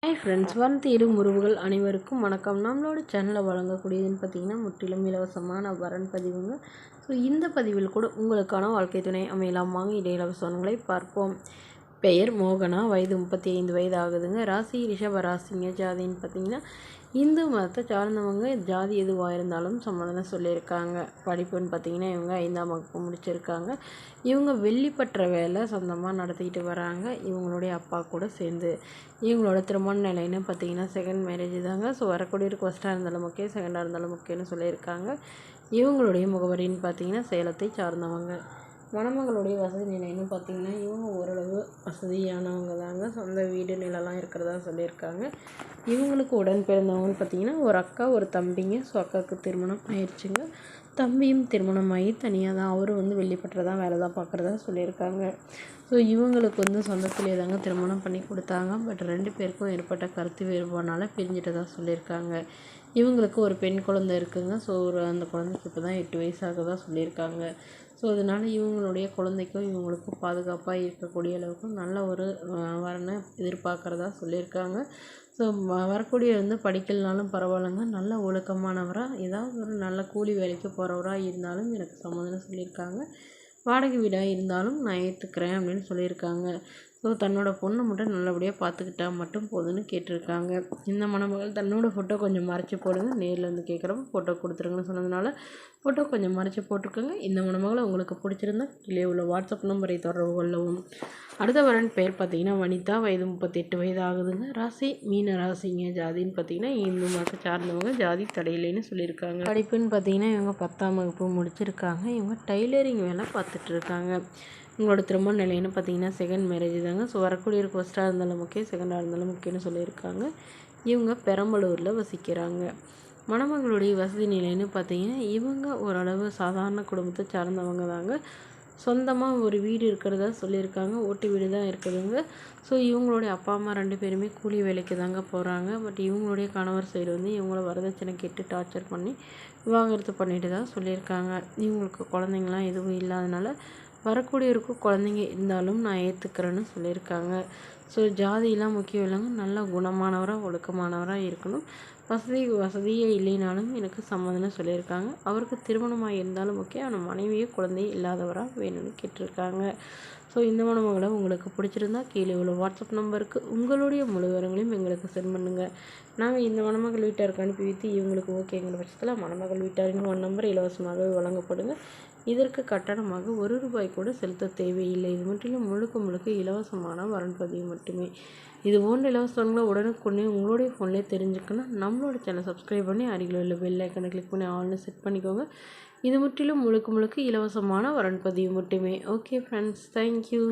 Hi friends, வரன் உறவுகள் அனைவருக்கும் வணக்கம். நம்மளோட சேனலில் வழங்கக்கூடியதுன்னு பார்த்தீங்கன்னா முற்றிலும் இலவசமான வரன் பதிவுங்க. ஸோ இந்த பதிவில் கூட உங்களுக்கான வாழ்க்கை துணை அமையலாம். வாங்க இலவசங்களை பார்ப்போம். பெயர் மோகனா, வயது 35 வயது ஆகுதுங்க. ராசி ரிஷப ராசிங்க. ஜாதின்னு பார்த்தீங்கன்னா இந்து மதத்தை சார்ந்தவங்க. ஜாதி எதுவாக இருந்தாலும் சம்மதம் சொல்லியிருக்காங்க. படிப்புன்னு பார்த்தீங்கன்னா இவங்க 5ஆம் வகுப்பு முடிச்சிருக்காங்க. இவங்க வெள்ளிப்பற்ற வேலை சொந்தமாக நடத்திக்கிட்டு வராங்க. இவங்களுடைய அப்பா கூட சேர்ந்து. இவங்களோட திருமண நிலைன்னு பார்த்தீங்கன்னா செகண்ட் மேரேஜ் தாங்க. ஸோ வரக்கூடிய ஃபஸ்ட்டாக இருந்தாலும் ஓகே, செகண்டாக இருந்தாலும் ஓகேன்னு சொல்லியிருக்காங்க. இவங்களுடைய முகவரின்னு பார்த்தீங்கன்னா சேலத்தை சார்ந்தவங்க. மணமகளுடைய வசதி நிலைன்னு பார்த்தீங்கன்னா இவங்க ஓரளவு வசதியானவங்க தாங்க. சொந்த வீடு நிலம்லாம் இருக்கிறதா சொல்லியிருக்காங்க. இவங்களுக்கு உடன் பிறந்தவங்கன்னு பார்த்தீங்கன்னா ஒரு அக்கா ஒரு தம்பிங்க. ஸோ அக்காவுக்கு திருமணம் ஆயிடுச்சுங்க. தம்பியும் திருமணம் ஆகி தனியாக தான் அவரும் வெள்ளிப்பட்டதான் வேலை தான் பார்க்குறதா சொல்லியிருக்காங்க. ஸோ இவங்களுக்கு சொந்தத்திலே தாங்க திருமணம் பண்ணி கொடுத்தாங்க. பட் 2 பேருக்கும் ஏற்பட்ட கருத்து வேறுபாடுனால பிரிஞ்சிட்டதா சொல்லியிருக்காங்க. இவங்களுக்கு ஒரு பெண் குழந்தை இருக்குங்க. ஸோ அந்த குழந்தைக்கு இப்போ தான் 8 வயசாகதா சொல்லியிருக்காங்க. ஸோ அதனால் இவங்களுடைய குழந்தைக்கும் இவங்களுக்கும் பாதுகாப்பாக இருக்கக்கூடிய அளவுக்கு நல்ல ஒரு வரனை எதிர்பார்க்குறதா சொல்லியிருக்காங்க. ஸோ வரக்கூடிய படிக்கலனாலும் பரவாயில்லைங்க, நல்ல ஒழுக்கமானவராக ஏதாவது ஒரு நல்ல கூலி வேலைக்கு போகிறவராக இருந்தாலும் எனக்கு சம்மதம்னு சொல்லியிருக்காங்க. வாடகை வீடாக இருந்தாலும் நான் ஏற்றுக்கிறேன் அப்படின்னு சொல்லியிருக்காங்க. ஸோ தன்னோட பொண்ணை மட்டும் நல்லபடியாக பார்த்துக்கிட்டா மட்டும் போதும்னு கேட்டிருக்காங்க. இந்த மணமகள் தன்னோட ஃபோட்டோ கொஞ்சம் மறைச்சி போடுங்க, நேரில் கேட்குறப்ப ஃபோட்டோ கொடுத்துருங்கன்னு சொன்னதுனால ஃபோட்டோ கொஞ்சம் மறைச்சி போட்டிருக்கோங்க. இந்த மணமகளை உங்களுக்கு பிடிச்சிருந்தா கீழே உள்ள வாட்ஸ்அப் நம்பரை தொடர்பு கொள்ளவும். அடுத்த வரன் பேர் பார்த்தீங்கன்னா வனிதா, வயது 38 வயது ஆகுதுங்க. ராசி மீன ராசிங்க. ஜாதின்னு பார்த்தீங்கன்னா இந்து மதத்தை சார்ந்தவங்க. ஜாதி தடையில்லைன்னு சொல்லியிருக்காங்க. படிப்புன்னு பார்த்தீங்கன்னா இவங்க 10ஆம் வகுப்பு முடிச்சிருக்காங்க. இவங்க டைலரிங் வேலை பார்த்துட்ருக்காங்க. உங்களோட திருமண நிலைன்னு பார்த்தீங்கன்னா செகண்ட் மேரேஜ் தாங்க. ஸோ வரக்கூடிய ஃபஸ்ட்டாக இருந்தாலும் ஓகே, செகண்டாக இருந்தாலும் ஓகேன்னு சொல்லியிருக்காங்க. இவங்க பெரம்பலூரில் வசிக்கிறாங்க. மணமகளுடைய வசதி நிலைன்னு பார்த்தீங்கன்னா இவங்க ஓரளவு சாதாரண குடும்பத்தை சார்ந்தவங்க தாங்க. சொந்தமாக ஒரு வீடு இருக்கிறதா சொல்லியிருக்காங்க. ஓட்டு வீடு தான் இருக்குதுங்க. ஸோ இவங்களுடைய அப்பா அம்மா 2 பேருமே கூலி வேலைக்கு தாங்க போகிறாங்க. பட் இவங்களுடைய கணவர் சைடு இவங்கள வரதட்சணை கேட்டு டார்ச்சர் பண்ணி விவாகரத்து பண்ணிட்டு தான் சொல்லியிருக்காங்க. இவங்களுக்கு குழந்தைங்களாம் எதுவும் இல்லாதனால வரக்கூடியவருக்கும் குழந்தைங்க இருந்தாலும் நான் ஏற்றுக்கிறேன்னு சொல்லியிருக்காங்க. ஸோ ஜாதியெலாம் முக்கியம் இல்லைங்க, நல்ல குணமானவராக ஒழுக்கமானவராக இருக்கணும். வசதியே இல்லைனாலும் எனக்கு சம்மதம்னு சொல்லியிருக்காங்க. அவருக்கு திருமணமாக இருந்தாலும் ஓகே, ஆனால் மனைவியோ குழந்தையும் இல்லாதவராக வேணும்னு கேட்டிருக்காங்க. ஸோ இந்த மணமகளை உங்களுக்கு பிடிச்சிருந்தா கீழே உள்ள வாட்ஸ்அப் நம்பருக்கு உங்களுடைய முழு விவரங்களையும் எங்களுக்கு சென்ட் பண்ணுங்கள். நாங்கள் இந்த மணமகள் வீட்டாருக்கு அனுப்பி வைத்து இவங்களுக்கு ஓகேங்கிற பட்சத்தில் மணமகள் வீட்டாரின் 1 நம்பர் இலவசமாக வழங்கப்படுங்க. இதற்கு கட்டணமாக ₹1 கூட செலுத்த தேவையில்லை. இது முற்றிலும் முழுக்க இலவசமான வரன் பதிவு மட்டுமே. இது போன்ற இலவசங்களை உடனுக்குடனே உங்களுடைய ஃபோன்லேயே தெரிஞ்சுக்கணும். நம்மளோட சேனலை சப்ஸ்கிரைப் பண்ணி அருகில் உள்ள பெல் ஐக்கனை கிளிக் பண்ணி ஆல்னு செட் பண்ணிக்கோங்க. இது முற்றிலும் முழுக்க இலவசமான வரன் பதிவு மட்டுமே. Okay friends, thank you.